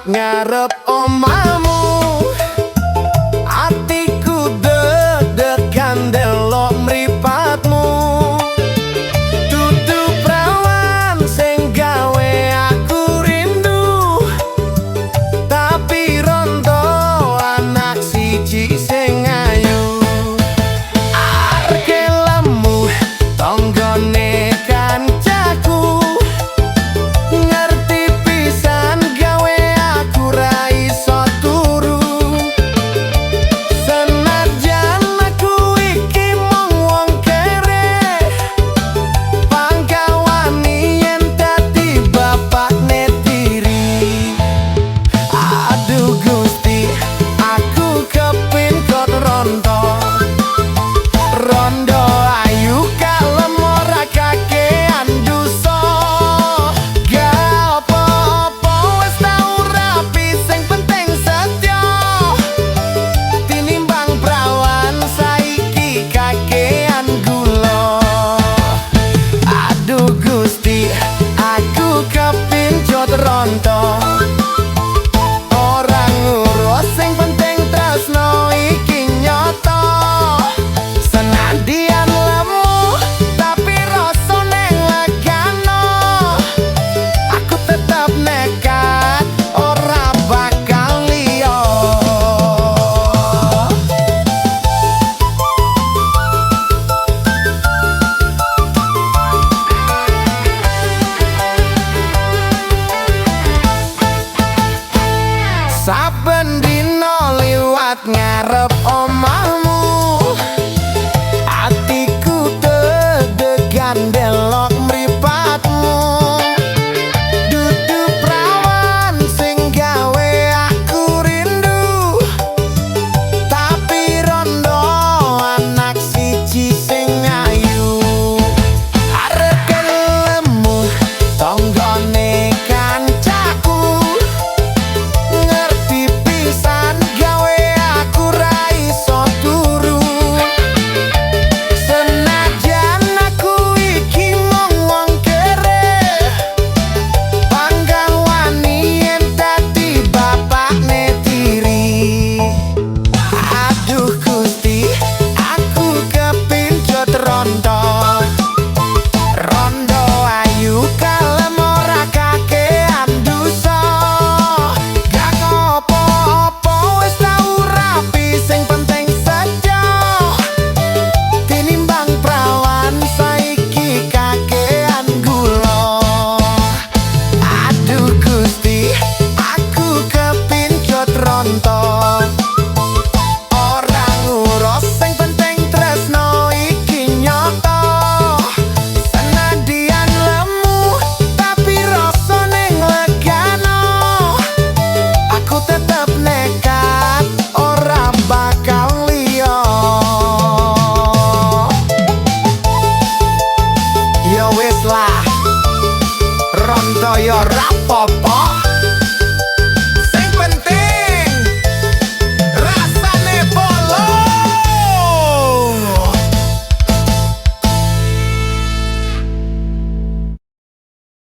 ngarep omahmu, atiku deg-degan delok mripatmu. Dudu prawan sing gawe aku rindu, tapi rondo anak siji sing ayu. Arke lemu tonggone kancaku, ngerti pisan gawe aku ra iso turu. Senajan aku iki mung wong kere, pangkawani yen dadi bapakne tiri. Aduh Gusti, aku kepingkot rondo, rondo ayu kalem ora kakean dosa. Gak apa-apa wis tau rapi, sing penting setya. Tinimbang prawan saiki kakean gula. Aduh Gusti, aku kepincut rondo, ora ngurus sing penting tresno iki nyata. Senadyan lemu tapi rasane legano, aku tetep nekat ora bakal liya. Saben dina liwat ngarep omahmu, atiku deg-degan delok mripatmu. Dudu prawan sing gawe aku rindu, tapi rondo anak siji sing ayu. Arep lemu tonggone kancaku, ngerti pisan gawe aku ra iso turu. Senajan aku iki mung wong kere, pangkawani yen dadi bapakne tiri. Aduh Gusti, aku kepincut rondo, rondo ayu kalem ora kakean dosa. Gak apa-apa wis tau rapi, sing penting setya. Tinimbang prawan saiki kakean gula. Aduh Gusti, aku kepincut rondo, ora ngurus sing penting tresno iki nyata. Senadyan lemu tapi rasane legano, aku tetep nekat ora bakal liya. Ya wis lah, rondo ya ra apa-apa.